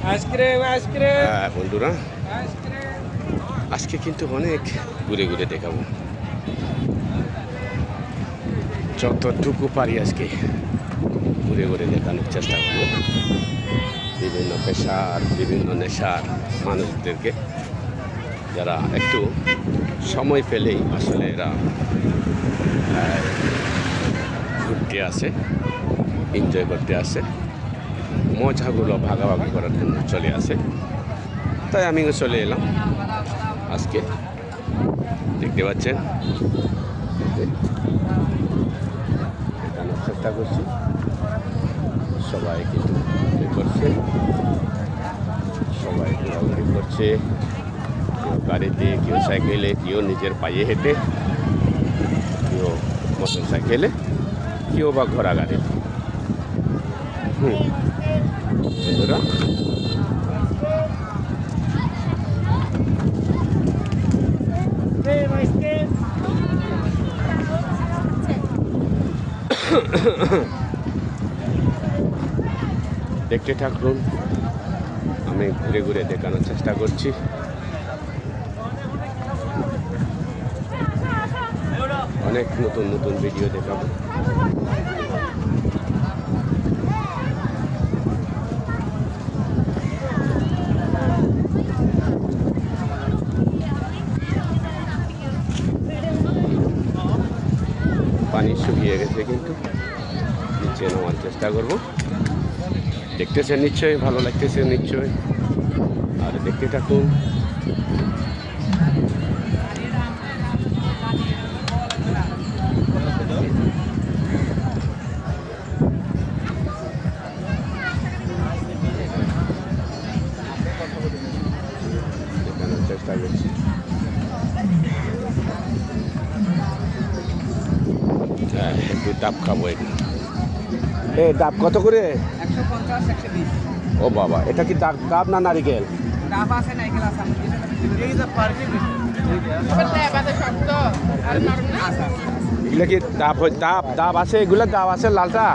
হ্যাঁ বন্ধুরা, আজকে কিন্তু অনেক ঘুরে ঘুরে দেখাবো, যতটুকু পারি আজকে ঘুরে ঘুরে দেখানোর চেষ্টা করব বিভিন্ন পেশার বিভিন্ন নেশার মানুষদেরকে, যারা একটু সময় পেলেই আসলে এরা ঘুরতে আসে, এনজয় করতে আসে, মজাগুলো ভাগাভাগি করার জন্য চলে আসে। তাই আমিও চলে এলাম আজকে। দেখতে পাচ্ছেন, দেখানোর চেষ্টা করছি। সবাই কিন্তু করছে, সবাই ঘোরাঘুরি করছে, কেউ গাড়িতে, কেউ সাইকেলে, কেউ নিজের পায়ে হেঁটে, কেউ মোটর সাইকেলে, কেউ বা ঘোড়া গাড়িতে। বন্ধুরা, দেখতে থাকুন, আমি ঘুরে ঘুরে দেখানোর চেষ্টা করছি। অনেক নতুন নতুন ভিডিও দেখাবো। পানি শুকিয়ে গেছে, কিন্তু নিচে নামার চেষ্টা করব। দেখতেছেন নিশ্চয়ই, ভালো লাগতেছে নিশ্চয়ই, আর দেখতে থাকুন। দেখানোর চেষ্টা করছি। একটু ডাব খাবো। এই ডাব কত করে? 150, 120। ও বাবা, এটা কি ডাব না নারিকেল? ডাব আছে, নারকেল আছে। এগুলা কি ডাব? ডাব আছে, এগুলা ডাব আছে লালটা?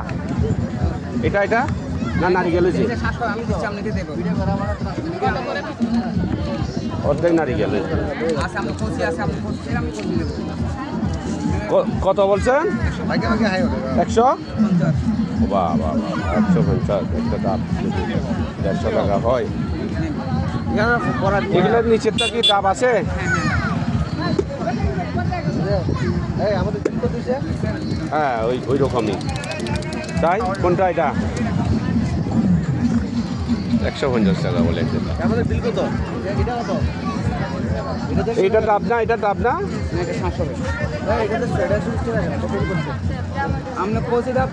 এটা না নারিকেল হয়েছে? অর্ধেক নারিকেল। কত বলছেন? 100? বাবা, 150 একটা ডাব 150 টাকা হয়। এগুলোর নিচেরটা কি ডাব আছে? হ্যাঁ, ওই রকমই। তাই কোনটা? এটা 150 টাকা বলে একটা ডাব। এইটা ডাব না? এটা ডাব না? আমরা পৌঁছে দাম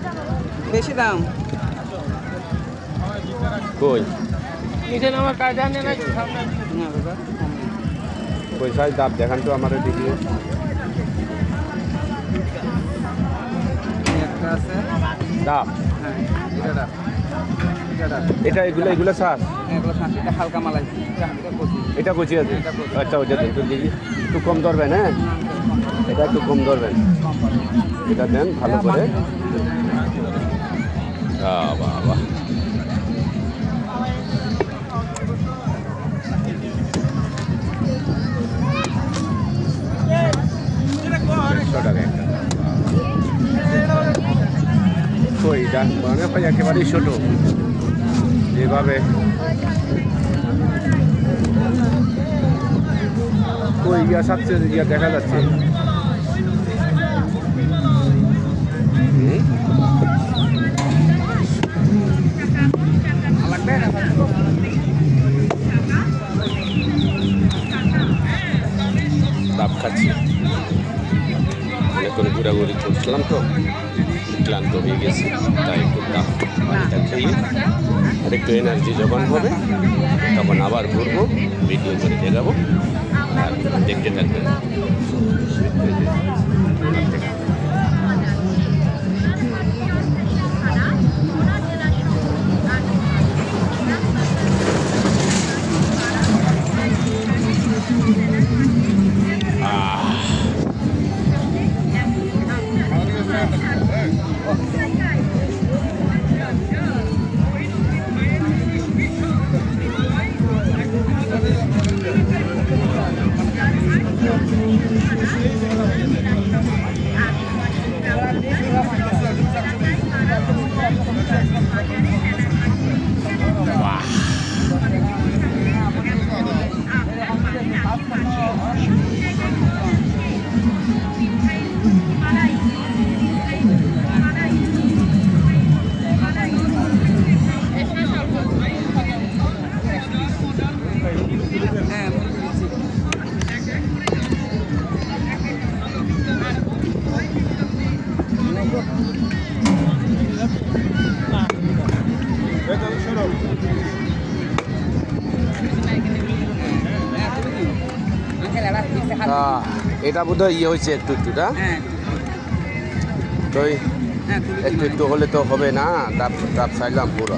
বেশি দাম কই আমার কাজ জানে না। কই সাইজ ডাব দেখান তো আমার দিকে। একটা আছে ডাব। হ্যাঁ, এটা ডাব, এটা এগুলো শ্বাস। এগুলো এটা হালকা মালাই, এটা কচি আছে? আচ্ছা, ওইটা দেন তো দেখি, একটু কম ধরবেন। হ্যাঁ, এটা একটু কম ধরবেন, এটা দেন ভালো করে। বাবা, মানে ভাই একেবারেই ছোট, যেভাবে ওই সাথে দেখা যাচ্ছে। ডাব খাচ্ছি, অনেকক্ষণ ঘোরাঘুরি করছিলাম তো, ক্লান্ত হয়ে গেছে, তাই একটু ডাব পানিটা খেয়ে আর একটু এনার্জি যখন হবে তখন আবার ঘুরবো, ভিডিও করে দেখাবো, আর দেখতে থাকবেন। এটা বোধ হয় ইয়ে হয়েছে একটু একটুটা তো একটু একটু হলে তো হবে না ডাব ডাব চাইলাম পুরো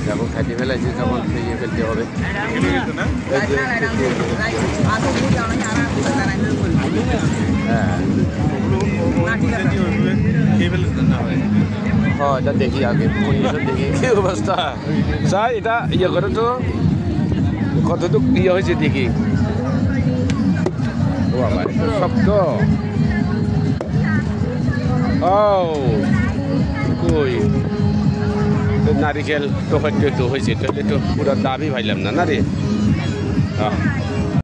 যখন খাইতে ফেলাইছি তখন খেয়ে ফেলতে হবে হ্যাঁ হ্যাঁ এটা দেখি আগে দেখি কি অবস্থা স্যার এটা ইয়ে করে তো কতটুকু ইয়ে হয়েছে দেখি ও আমার শক্ত ও কই নারিকেল তো হয়তো একটু হয়েছে তাহলে তো পুরো দাবি ভাইলাম না রে